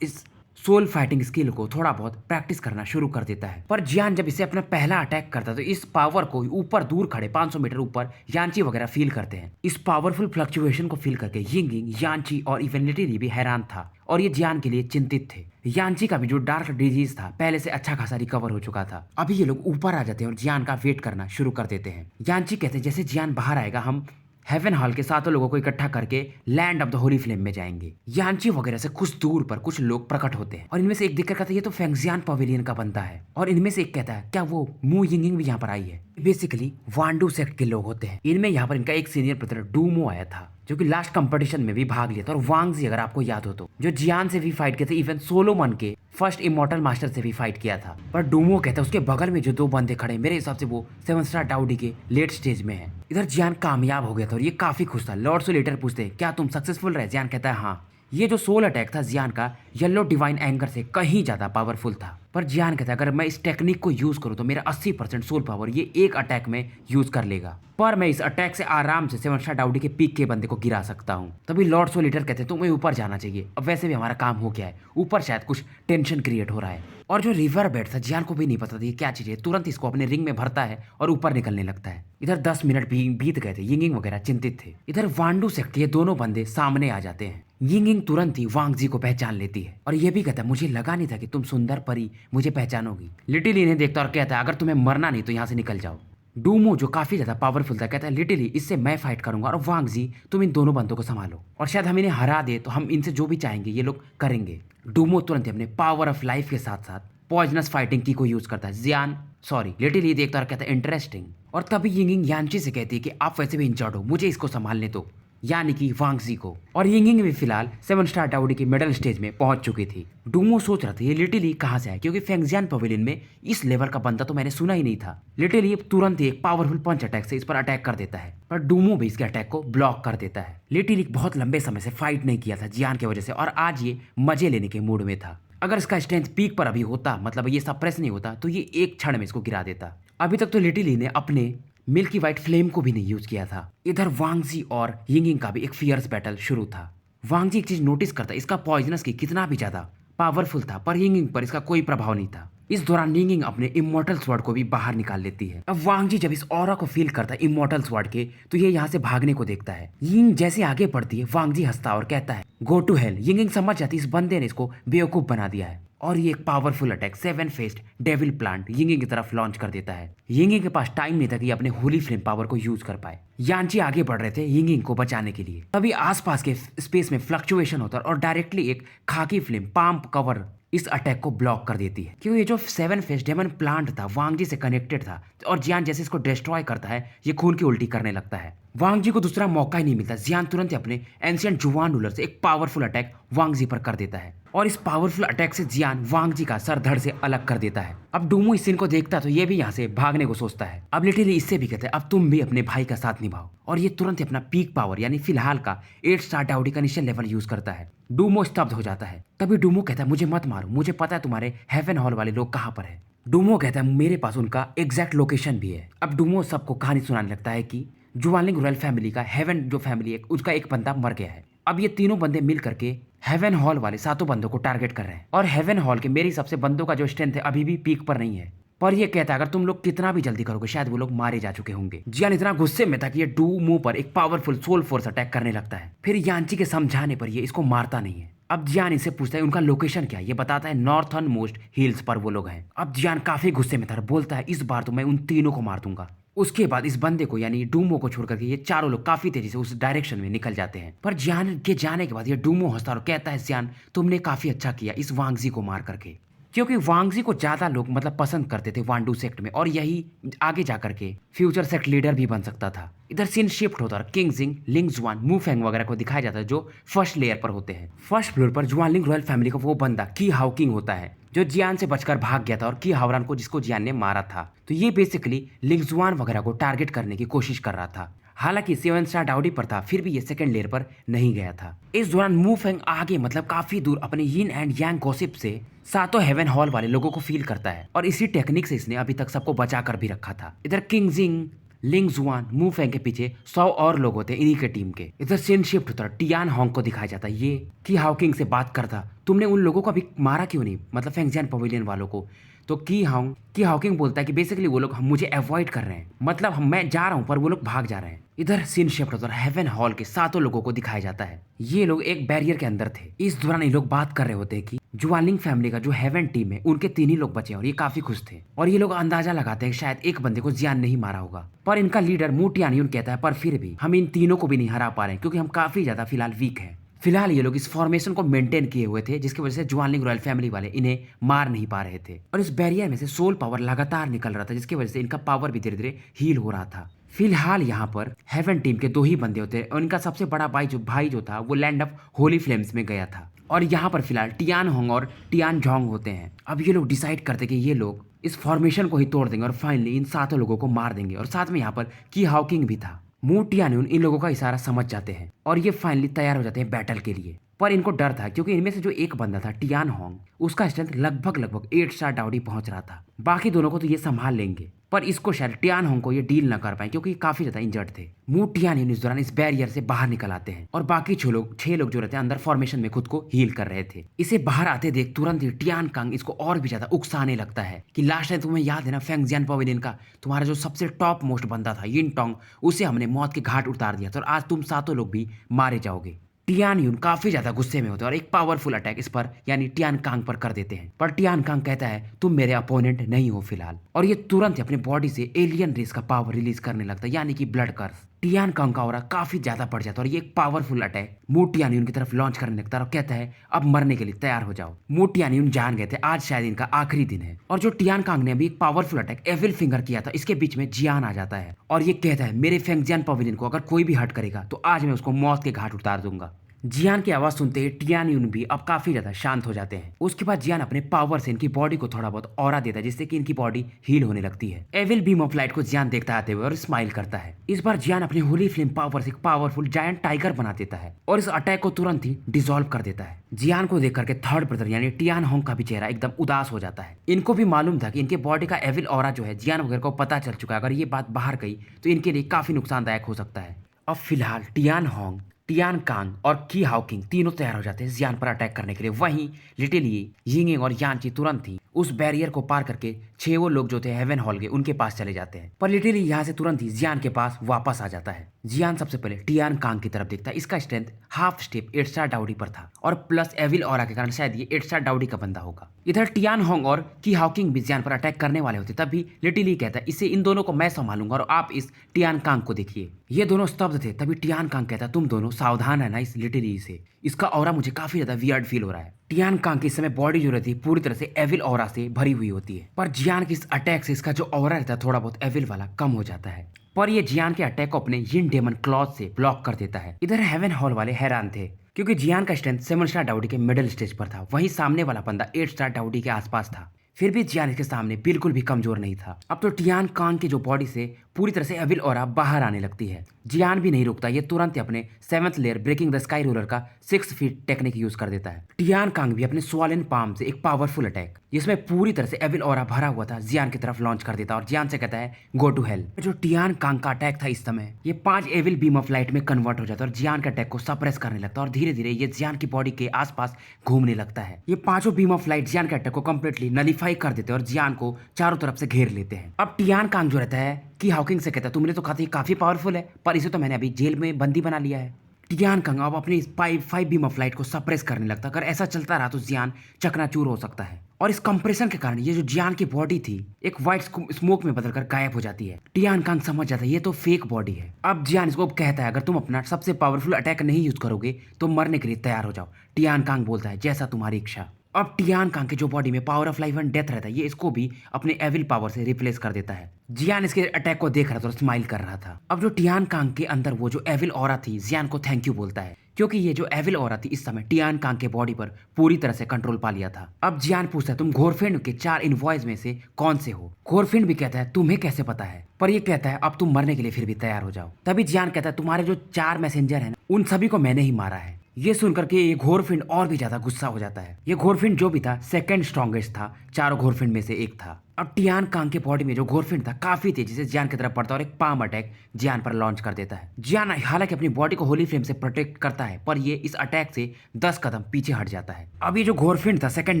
इस सोल फाइटिंग स्किल को थोड़ा बहुत प्रैक्टिस करना शुरू कर देता है। पर जियान जब इसे अपना पहला अटैक करता है तो इस पावर को ऊपर दूर खड़े 500 मीटर ऊपर यांची वगैरह फील करते हैं। इस पावरफुल फ्लक्चुएशन को फील करके यिंगिंग, यांची और इवन लिटिली भी हैरान था और ये जियान के लिए चिंतित थे। यांची का भी जो डार्क डिजीज था पहले से अच्छा खासा रिकवर हो चुका था। अभी ये लोग ऊपर आ जाते हैं और जियान का वेट करना शुरू कर देते हैं। यांची कहते हैं जैसे जियान बाहर आएगा हम हेवन हॉल के 7 लोगों को इकट्ठा करके land of the Holi flame में जाएंगे। यांची वगैरह से कुछ दूर पर कुछ लोग प्रकट होते हैं और इनमें से एक देखकर कहता है ये तो फेंगजियान पवेलियन का बनता है और इनमें से एक कहता है क्या वो मू यिंगिंग भी यहाँ पर आई है। बेसिकली वांडू सेक्ट के लोग होते हैं। इनमें यहाँ पर इनका एक सीनियर ब्रदर डूमो आया था जो कि लास्ट कंपटीशन में भी भाग लिया था और वांगजी अगर आपको याद हो तो जो जियान से भी फाइट किए थे, इवन सोलोमन के फर्स्ट इमॉर्टल मास्टर से भी फाइट किया था। पर डूमो कहता है उसके बगल में जो 2 बंदे खड़े मेरे हिसाब से वो 7 स्टार डाउडी के लेट स्टेज में है। इधर जियान कामयाब हो गया था और ये काफी खुश था। लॉर्ड सोल ईटर पूछते हैं क्या तुम सक्सेसफुल रहे? जियान कहता है हाँ। ये जो सोल अटैक था जियान का येलो डिवाइन एंगर से कहीं ज्यादा पावरफुल था। पर जियान कहता है अगर मैं इस टेक्निक को यूज करूं तो मेरा 80% सोल पावर ये एक अटैक में यूज कर लेगा, पर मैं इस अटैक से आराम से 7 स्टार डाउडी के पीक के बंदे को गिरा सकता हूं। तभी लॉर्ड सोल ईटर कहते हैं तुम्हें ऊपर जाना चाहिए, अब वैसे भी हमारा काम हो गया है, ऊपर शायद कुछ टेंशन क्रिएट हो रहा है। और जो रिवर बेड था जियान को भी नहीं पता था ये क्या चीज है, तुरंत इसको अपने रिंग में भरता है और ऊपर निकलने लगता है। इधर 10 मिनट भी बीत गए थे, यिंगिंग वगैरह चिंतित थे। इधर वांडू सेक्ट के दोनों बंदे सामने आ जाते हैं। यिंगिंग तुरंत ही वांगजी को पहचान लेती है और ये भी कहता है मुझे लगा नहीं था कि तुम सुंदर परी मुझे पहचानोगी। लिटिल इन्हें देखता और कहता है अगर तुम्हें मरना नहीं तो यहाँ से निकल जाओ। डूमो जो काफी ज्यादा पावरफुल था कहता है लिटिली इससे मैं फाइट करूंगा और वांगजी तुम इन दोनों बंदों को संभालो और शायद हम इन्हें हरा दे तो हम इनसे जो भी चाहेंगे ये लोग करेंगे। डूमो तुरंत अपने पावर ऑफ लाइफ के साथ साथ पॉइजनस फाइटिंग की को यूज करता है। लिटिली देखता और कहता है इंटरेस्टिंग। और तभी यिंगिंग यांची से कहती है कि आप वैसे भी इंजर्ड हो, मुझे इसको संभालने दो। यानी कि वांगजी को। और यिंगिंग भी फिलहाल 7 स्टार डाउडी की मिडल स्टेज में पहुंच चुकी थी। डूमो सोच रहा था ये लिटिली कहां से है, क्योंकि फेंगजियान पवेलियन में इस लेवल का बंदा तो मैंने सुना ही नहीं था। लिटिली तुरंत ही एक पावरफुल पंच अटैक से इस पर अटैक कर देता है, पर डूमो भी इसके अटैक को ब्लॉक कर देता है। लिटिली बहुत लंबे समय से फाइट नहीं किया था जियान की वजह से, और आज ये मजे लेने के मूड में था। अगर इसका स्ट्रेंथ पीक पर अभी होता, मतलब ये सप्रेस नहीं होता, तो ये एक क्षण में इसको गिरा देता। अभी तक तो लिटिली ने अपने मिल्की वाइट फ्लेम को भी नहीं यूज किया था। इधर वांगजी और यिंगिंग का भी एक फियर्स बैटल शुरू था। वांगजी एक चीज नोटिस करता, इसका पॉइजनस की कितना भी ज्यादा पावरफुल था, पर यिंगिंग पर इसका कोई प्रभाव नहीं था। इस दौरान यिंगिंग अपने इमोर्टल स्वॉर्ड को भी बाहर निकाल लेती है। अब वांगजी जब इस ऑरा को फील करता है इमोर्टल स्वॉर्ड के, तो ये यहाँ से भागने को देखता है। यिंग जैसे आगे बढ़ती है, वांगजी हंसता और कहता है गो टू हेल। यिंगिंग समझ जाती है इस बंदे ने इसको बेवकूफ बना दिया है, और ये एक powerful attack 7 faced devil plant Yingying की तरफ लॉन्च कर देता है। यिंगिंग के पास टाइम नहीं था कि अपने होली फ्लेम पावर को यूज कर पाए। यांची आगे बढ़ रहे थे यिंगिंग को बचाने के लिए, तभी आसपास के स्पेस में फ्लक्चुएशन होता है और डायरेक्टली एक खाकी फ्लेम पाम कवर इस अटैक को ब्लॉक कर देती है। क्योंकि ये जो 7 फेस्ड डेमन प्लांट था वांगजी से कनेक्टेड था, और जियान जैसे इसको डिस्ट्रॉय करता है ये खून की उल्टी करने लगता है। वांगजी को दूसरा मौका ही नहीं मिलता, जियान तुरंत ही अपने एंशिएंट जुआन रूलर से एक पावरफुल अटैक वांगजी पर कर देता है, और इस पावरफुल अटैक से जियान वांगजी का सर धड़ से अलग कर देता है। अब डूमो इस सीन को देखता तो ये भी यहाँ से भागने को सोचता है। अब लिटिली इससे भी कहते हैं अब तुम भी अपने भाई का साथ निभाओ, और ये तुरंत ही अपना पीक पावर यानी फिलहाल का 8 स्टार डाउडी का इनिशियल लेवल यूज करता है। डूमो स्तब्ध हो जाता है। तभी डूमो कहता है मुझे मत मारो, मुझे पता है तुम्हारे हेवन हॉल वाले लोग कहाँ पर है। डूमो कहता है मेरे पास उनका एग्जैक्ट लोकेशन भी है। अब डूमो सबको कहानी सुनाने लगता है कि जुआनलिंग रॉयल फैमिली का हेवन जो फैमिली है उसका एक बंदा मर गया है। अब ये तीनों बंदे मिल करके हेवन हॉल वाले 7 बंदों को टारगेट कर रहे हैं, और हेवन हॉल के मेरे हिसाब से बंदों का जो स्ट्रेंथ है अभी भी पीक पर नहीं है। पर ये कहता है अगर तुम लोग कितना भी जल्दी करोगे शायद वो लोग मारे जा चुके होंगे। जियान इतना गुस्से में था कि ये डूमो पर एक पावरफुल सोल फोर्स अटैक करने लगता है। फिर यांची के समझाने पर ये इसको मारता नहीं है। अब जियान इसे पूछता है उनका लोकेशन क्या है, ये बताता है नॉर्थर्न मोस्ट हिल्स पर वो लोग हैं। अब जियान काफी गुस्से में था, बोलता है इस बार तो मैं उन तीनों को मार दूंगा। उसके बाद इस बंदे को यानी डूमो को छोड़ करके ये चारों लोग काफी तेजी से उस डायरेक्शन में निकल जाते हैं। पर जियान के जाने के बाद ये डूमो हंसता और कहता है जियान तुमने काफी अच्छा किया इस वांगजी को मार करके, क्योंकि वांगजी को ज्यादा लोग मतलब पसंद करते थे वांडू सेक्ट में, और यही आगे जाकर के फ्यूचर सेक्ट लीडर भी बन सकता था। इधर सीन शिफ्ट होता है, किंगजिंग, लिंगजुआन, मुफेंग वगैरह को दिखाया जाता है जो फर्स्ट लेयर पर होते हैं। फर्स्ट फ्लोर पर जुआनलिंग रॉयल फैमिली का वो बंदा की हाउकिंग होता है जो जियान से बचकर भाग गया था, और की हावरान को जिसको जियान ने मारा था। तो ये बेसिकली लिंगजुआन वगैरह को टारगेट करने की कोशिश कर रहा था। हालांकि 7 स्टार डाउडी पर था, फिर भी ये सेकंड लेयर पर नहीं गया था। इस दौरान मुफेंग आगे मतलब काफी दूर अपने यिन एंड यांग गॉसिप से 7 हेवन हॉल वाले लोगों को फील करता है, और इसी टेक्निक से इसने अभी तक सबको बचा कर भी रखा था। इधर किंगजिंग, लिंगजुआन, मुफेंग के पीछे 100 और लोग होते हैं इन्हीं के टीम के। इधर सीन शिफ्ट होता है, टियान होंग को दिखाया जाता है ये की हाउकिंग से बात करता, तुमने उन लोगों को अभी मारा क्यों नहीं, मतलब फेंगजियान पवेलियन वालों को। तो की हाउकिंग बोलता है कि बेसिकली वो लोग मुझे अवॉइड कर रहे हैं, मतलब मैं जा रहा हूं पर वो लोग भाग जा रहे हैं। इधर सीन शिफ्ट होता है, हेवन हॉल के 7 लोगों को दिखाया जाता है। ये लोग एक बैरियर के अंदर थे। इस दौरान ये लोग बात कर रहे होते हैं कि जुआनलिंग फैमिली का जो हेवन टीम है उनके 3 ही लोग बचे हैं, और ये काफी खुश थे। और ये लोग अंदाजा लगाते हैं कि शायद एक बंदे को जियान नहीं मारा होगा, पर इनका लीडर मू टियानयुन कहता है पर फिर भी हम इन तीनों को भी नहीं हरा पा रहे हैं, क्योंकि हम काफी ज्यादा फिलहाल वीक हैं। फिलहाल ये लोग इस फॉर्मेशन को मेंटेन किए हुए थे, जिसकी वजह से जुआनलिंग रॉयल फैमिली वाले इन्हें मार नहीं पा रहे थे, और इस बैरियर में से सोल पावर लगातार निकल रहा था, जिसकी वजह से इनका पावर भी धीरे धीरे हील हो रहा था। फिलहाल यहाँ पर हेवन टीम के 2 ही बंदे होते हैं, और इनका सबसे बड़ा भाई जो था वो लैंड ऑफ होली फ्लेम्स में गया था, और यहाँ पर फिलहाल टियान होंग और टियान जोंग होते हैं। अब ये लोग डिसाइड करते कि ये लोग इस फॉर्मेशन को ही तोड़ देंगे और फाइनली इन 7 लोगों को मार देंगे, और साथ में यहाँ पर की हाउकिंग भी था। मू टियानयुन इन लोगों का इशारा समझ जाते हैं, और ये फाइनली तैयार हो जाते हैं बैटल के लिए। पर इनको डर था, क्योंकि इनमें से जो एक बंदा था टियान होंग, उसका स्ट्रेंथ लगभग 8 स्टार डाउडी पहुंच रहा था। बाकी दोनों को तो ये संभाल लेंगे, पर इसको शायद टियान होंग को ये डील न कर पाए, क्योंकि काफी ज्यादा इंजर्ड थे। मू टियानयुन इस दौरान इस बैरियर से बाहर निकल आते हैं, और बाकी 6 लोग जो रहते हैं अंदर फॉर्मेशन में खुद को हील कर रहे थे। इसे बाहर आते देख तुरंत ही टियान कांग इसको और भी ज्यादा उकसाने लगता है कि लास्ट टाइम तुम्हें याद है ना फेंगजियान पवेलियन का तुम्हारा जो सबसे टॉप मोस्ट बंदा था यिन टोंग, उसे हमने मौत के घाट उतार दिया था, और आज तुम 7 लोग भी मारे जाओगे। टियानयुन काफी ज्यादा गुस्से में होते हैं और एक पावरफुल अटैक इस पर यानी टियान कांग पर कर देते हैं, पर टियान कांग कहता है तुम मेरे अपोनेंट नहीं हो फिलहाल, और ये तुरंत ही अपनी बॉडी से एलियन रेस का पावर रिलीज करने लगता है यानी कि ब्लड कर्स। टियान कांग का ऑरा काफी ज्यादा बढ़ जाता है और ये एक पावरफुल अटैक मू टियान्यून की तरफ लॉन्च करने लगता है और कहता है अब मरने के लिए तैयार हो जाओ। मू टियान्यून जान गए थे आज शायद इनका आखिरी दिन है और जो टियान कांग ने अभी एक पावरफुल अटैक एविल फिंगर किया था इसके बीच में जियान आ जाता है और ये कहता है मेरे फेंगजियान पवेलियन को अगर कोई भी हट करेगा तो आज मैं उसको मौत के घाट उतार दूंगा। जियान की आवाज सुनते ही टियान यून भी अब काफी ज्यादा शांत हो जाते हैं। उसके बाद जियान अपने पावर से इनकी बॉडी को थोड़ा बहुत ऑरा देता है जिससे कि इनकी बॉडी हील होने लगती है। एविल बीम ऑफ लाइट को जियान देखता आते हुए और स्माइल करता है। इस बार जियान अपने होली फ्लेम पावर से एक पावरफुल जायंट टाइगर बना देता है और इस अटैक को तुरंत ही डिसॉल्व कर देता है। जियान को देख करके थर्ड ब्रदर यानी टियान होंग का भी चेहरा एकदम उदास हो जाता है। इनको भी मालूम था कि इनके बॉडी का एविल ऑरा जो है जियान वगैरह को पता चल चुका है। अगर ये बात बाहर गई तो इनके लिए काफी नुकसानदायक हो सकता है। अब फिलहाल टियान होंग, टियान कांग और की हाउकिंग तीनों तैयार हो जाते हैं जियान पर अटैक करने के लिए। वहीं लिटिल यी, यिंगिंग और यानची तुरंत ही उस बैरियर को पार करके छह वो लोग जो थे हेवन हॉल के उनके पास चले जाते हैं। पर लिटिल यी यहाँ से तुरंत ही जियान के पास वापस आ जाता है। जियान सबसे पहले टियान कांग की तरफ देखता है। इसका स्ट्रेंथ हाफ स्टेप 8 स्टार डाउडी पर था और प्लस एविल ऑरा के कारण शायद ये 8 स्टार डाउडी का बंदा होगा। इधर टियान होंग और की हाउकिंग भी जियान पर अटैक करने वाले होते तभी लिटिल यी कहता है इसे इन दोनों को मैं संभालूंगा और आप इस टियान कांग को देखिए। ये दोनों स्तब्ध थे तभी टियान कांग कहता है तुम दोनों सावधान है ना इस लिटिल यी से, इसका ऑरा मुझे काफी ज्यादा वियर्ड फील हो रहा है। टियान कांग की इस समय बॉडी जो रहती है पूरी तरह से एविल ऑरा से भरी हुई होती है पर जियान की इस अटैक से इसका जो ऑरा रहता है थोड़ा बहुत एविल वाला कम हो जाता है। पर ये जियान के अटैक को अपने यिन डेमन क्लॉथ से ब्लॉक कर देता है। इधर हेवन हॉल वाले हैरान थे क्योंकि जियान का स्ट्रेंथ 7 स्टार डाउडी के मिडिल स्टेज पर था। वहीं सामने वाला बंदा 8 स्टार डाउडी के आसपास था। फिर भी जियान इसके सामने बिल्कुल भी कमजोर नहीं था। अब तो टियान कांग की जो बॉडी से पूरी तरह से एविल ऑरा बाहर आने लगती है। जियान भी नहीं रुकता, ये तुरंत अपने 7th layer breaking the sky ruler का 6 फीट टेक्निक यूज कर देता है। टियान कांग भी अपने स्वॉलन पाम से एक पावरफुल अटैक जिसमें पूरी तरह से एविल ऑरा भरा हुआ था जियान की तरफ लॉन्च कर देता है और जियान से कहता है गो टू हेल। जो टियान कांग का अटैक था इस समय ये 5 एविल बीम ऑफ लाइट में कन्वर्ट हो जाता है और जियान के अटैक को सप्रेस करने लगता है और धीरे धीरे ये जियान की बॉडी के आसपास घूमने लगता है। ये पांचों बीम ऑफ लाइट जियान के अटैक को कंप्लीटली नलीफाई कर देते हैं और जियान को चारों तरफ से घेर लेते हैं। अब टियान कांग जो रहता है कि हाउकिंग से कहता है तुमने तो कहा था काफी पावरफुल है पर इसे तो मैंने अभी जेल में बंदी बना लिया है। टियान कांग अब अपनी 5 बीम ऑफ लाइट को सप्रेस करने लगता है। अगर ऐसा चलता रहा तो जियान चकनाचूर हो सकता है और इस कंप्रेशन के कारण ये जो जियान की बॉडी थी एक व्हाइट स्मोक में बदलकर गायब हो जाती है। टियान कांग समझ जाता है ये तो फेक बॉडी है। अब जियान इसको कहता है अगर तुम अपना सबसे पावरफुल अटैक नहीं यूज करोगे तो मरने के लिए तैयार हो जाओ। टियान कांग बोलता है जैसा तुम्हारी इच्छा। अब टियान कांग के जो बॉडी में power of life and death रहता है ये इसको भी अपने एविल पावर से रिप्लेस कर देता है। जियान इसके अटैक को देख रहा था और स्माइल कर रहा था। अब जो टियान कांग के अंदर वो जो एविल ऑरा थी जियान को थैंक यू बोलता है क्योंकि ये जो एविल ऑरा थी इस समय टियान कांग के बॉडी पर पूरी तरह से कंट्रोल पा लिया था। अब जियान पूछता है तुम घोरफिंड के 4 इनवॉइस में से कौन से हो। घोरफिंड भी कहता है तुम्हें कैसे पता है, पर ये कहता है अब तुम मरने के लिए फिर भी तैयार हो जाओ। तभी जियान कहता है तुम्हारे जो 4 मैसेंजर हैं उन सभी को मैंने ही मारा है। ये सुनकर के ये घोरफिंड और भी ज्यादा गुस्सा हो जाता है। ये घोरफिंड जो भी था सेकंड स्ट्रॉन्गेस्ट था, चारों घोरफिंड में से एक था। अब टियान कांग के बॉडी में जो घोरफिंड था काफी तेजी से जियान की तरफ बढ़ता है और एक पाम अटैक जियान पर लॉन्च कर देता है। जियान हालांकि अपनी बॉडी को होली फ्लेम से प्रोटेक्ट करता है पर ये इस अटैक से 10 कदम पीछे हट जाता है। अब ये जो घोरफिंड था सेकंड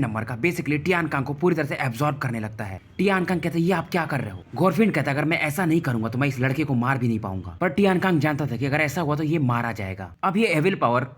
नंबर का बेसिकली टियान कांग को पूरी तरह से एब्जॉर्ब करने लगता है। टियान कांग कहता है ये आप क्या कर रहे हो। घोरफिंड कहता है अगर मैं ऐसा नहीं करूंगा तो मैं इस लड़के को मार भी नहीं पाऊंगा। पर टियान कांग जानता था कि अगर ऐसा हुआ तो ये मारा जाएगा। अब ये एविल पावर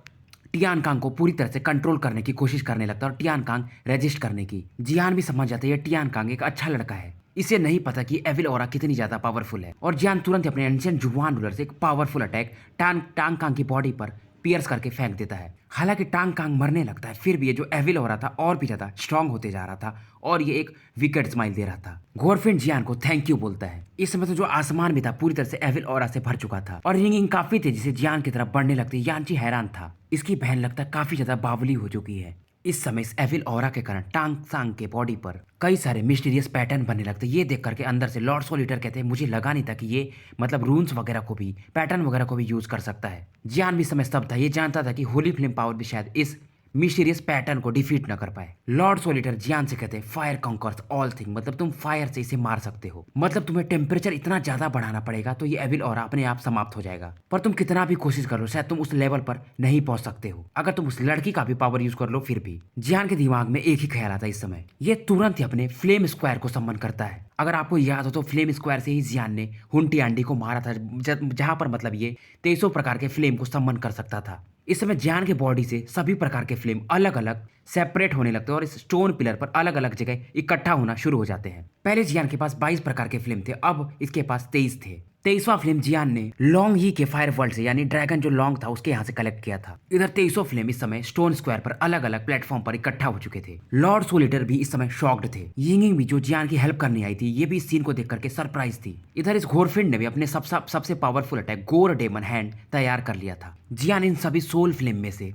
टियान कांग को पूरी तरह से कंट्रोल करने की कोशिश करने लगता है और टियान कांग रेजिस्ट करने की। जियान भी समझ जाता है ये टियान कांग एक अच्छा लड़का है, इसे नहीं पता कि एविल ऑरा कितनी ज्यादा पावरफुल है। और जियान तुरंत अपने एंशिएंट जुवान रूलर से एक पावरफुल अटैक टांग कांग की बॉडी पर पियर्स करके फेंक देता है। हालांकि टांग कांग मरने लगता है फिर भी ये जो एविल हो रहा था और भी ज्यादा स्ट्रांग होते जा रहा था और ये एक विकेट स्माइल दे रहा था। घोरफिंड जियान को थैंक यू बोलता है। इस समय तो जो आसमान भी था पूरी तरह से एविल ऑरा से भर चुका था और रिंगिंग काफी तेजी से जियान की तरफ बढ़ने लगती। यानची हैरान था, इसकी बहन लगता है काफी ज्यादा बावली हो चुकी है। इस समय इस एविल ऑरा के कारण टांग सांग के बॉडी पर कई सारे मिस्टीरियस पैटर्न बनने लगते। ये देख करके अंदर से लॉर्ड सोलिटर कहते हैं मुझे लगा नहीं था कि ये मतलब रून्स वगैरह को भी पैटर्न वगैरह को भी यूज कर सकता है। जियान भी समय तब था, ये जानता था कि होली फ्लेम पावर भी शायद इस मिस्टीरियस पैटर्न को डिफीट न कर पाए। लॉर्ड सोलिटर जियान से कहते हैं फायर कॉन्कर्स ऑल थिंग, मतलब तुम फायर से इसे मार सकते हो, मतलब तुम्हें टेम्परेचर इतना ज्यादा बढ़ाना पड़ेगा तो ये एविल ऑरा अपने आप समाप्त हो जाएगा। पर तुम कितना भी कोशिश कर लो शायद तुम उस लेवल पर नहीं पहुंच सकते हो। अगर तुम उस लड़की का भी पावर यूज कर लो फिर भी। जियान के दिमाग में एक ही ख्याल आता है इस समय, ये तुरंत ही अपने फ्लेम स्क्वायर को सम्मन करता है। अगर आपको याद हो तो फ्लेम स्क्वायर से ही जियान ने हुंटी आंडी को मारा था जहां पर मतलब ये 2300 प्रकार के फ्लेम को सम्मन कर सकता था। इस समय जियान के बॉडी से सभी प्रकार के फ्लेम अलग अलग सेपरेट होने लगते हैं और इस स्टोन पिलर पर अलग अलग जगह इकट्ठा होना शुरू हो जाते हैं। पहले जियान के पास 22 प्रकार के फ्लेम थे, अब इसके पास 23 थे। 23वां फ्लेम जियान ने लॉन्ग ही के फायर वर्ल्ड से यानी ड्रैगन जो लॉन्ग था उसके यहाँ से कलेक्ट किया था। इधर 23वां फ्लेम इस समय स्टोन स्क्वायर पर अलग अलग प्लेटफॉर्म पर इकट्ठा हो चुके थे। लॉर्ड सोलिटर भी इस समय शॉक्ड थे। यिंगिंग भी जो जियान की हेल्प करने आई थी ये भी इस सीन को देख करके सरप्राइज थी। इधर इस घोरफिंड ने भी अपने सबसे पावरफुल अटैक गोर डेमन हैंड तैयार कर लिया था। जियान इन सभी सोल फ्लेम में से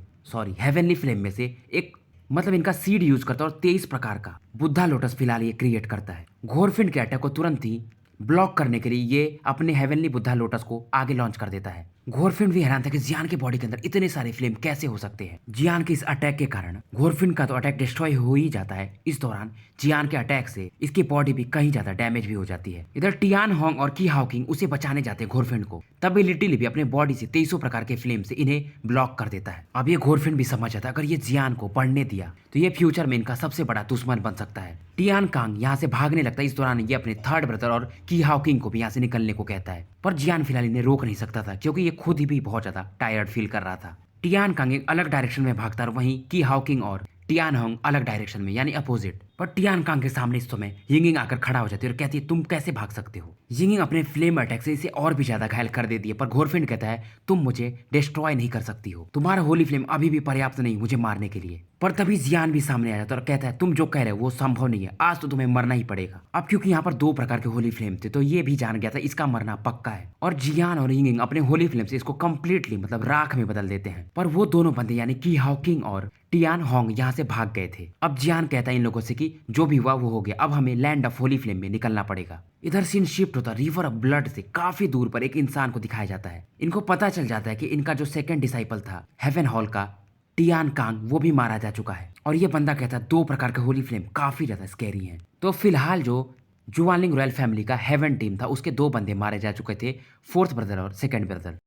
हेवनली फ्लेम में से एक मतलब इनका सीड यूज करता है और 23 प्रकार का बुद्धा लोटस फिलहाल ये क्रिएट करता है। घोरफिंड के अटैक को तुरंत ही ब्लॉक करने के लिए ये अपने हेवनली बुद्धा लोटस को आगे लॉन्च कर देता है। घोरफिंड भी हैरान था कि जियान के बॉडी के अंदर इतने सारे फ्लेम कैसे हो सकते हैं। जियान के इस अटैक के कारण घोरफिंड का तो अटैक डिस्ट्रॉय हो ही जाता है। इस दौरान जियान के अटैक से इसकी बॉडी भी कहीं ज्यादा डैमेज भी हो जाती है। इधर टियान होंग और की हाउकिंग उसे बचाने जाते हैं घोरफिंड को, तभी लिटिल भी अपने बॉडी से 23 प्रकार के फ्लेम से इन्हें ब्लॉक कर देता है। अब ये घोरफिंड भी समझ जाता है अगर ये जियान को पढ़ने दिया तो ये फ्यूचर में इनका सबसे बड़ा दुश्मन बन सकता है। टियान कांग यहाँ से भागने लगता है। इस दौरान ये अपने थर्ड ब्रदर और की हाउकिंग को भी यहाँ से निकलने को कहता है, पर जियान फिलहाल इन्हें रोक नहीं सकता था क्योंकि ये खुद ही भी बहुत ज्यादा टायर्ड फील कर रहा था। टियान कांग एक अलग डायरेक्शन में भागता और वहीं की हाउकिंग और टियान होंग अलग डायरेक्शन में यानी अपोजिट। पर टियान कांग के सामने इस समय यिंगिंग आकर खड़ा हो जाती है और कहती है तुम कैसे भाग सकते हो। यिंगिंग अपने फ्लेम अटैक से इसे और भी ज्यादा घायल कर देती है, पर घोरफिंड कहता है तुम मुझे डिस्ट्रॉय नहीं कर सकती हो, तुम्हारा होली फ्लेम अभी भी पर्याप्त नहीं मुझे मारने के लिए। पर तभी जियान भी सामने आ जाता है और कहता है तुम जो कह रहे हो वो संभव नहीं है, आज तो तुम्हें मरना ही पड़ेगा। अब क्योंकि यहाँ पर 2 प्रकार के होली फ्लेम थे तो ये भी जान गया था इसका मरना पक्का है, और जियान और यिंगिंग अपने होली फ्लेम से इसको कंप्लीटली मतलब राख में बदल देते हैं। पर वो दोनों बंदे यानी की हाउकिंग और टियान होंग यहाँ से भाग गए थे। अब जियान कहता है इन लोगों से कि जो भी हुआ वो हो गया, अब हमें लैंड ऑफ होली फ्लेम में निकलना पड़ेगा। इधर सीन शिफ्ट होता रिवर ऑफ ब्लड से काफी दूर पर एक इंसान को दिखाया जाता है। इनको पता चल जाता है कि इनका जो सेकंड डिसाइपल था हेवन हॉल का टियान कांग वो भी मारा जा चुका है, और ये बंदा कहता है 2 प्रकार के होली फ्लेम काफी ज्यादा स्कैरी हैं। तो फिलहाल जो जुआनलिंग रॉयल फैमिली का हेवन टीम था उसके 2 बंदे मारे जा चुके थे, 4th ब्रदर और 2nd ब्रदर।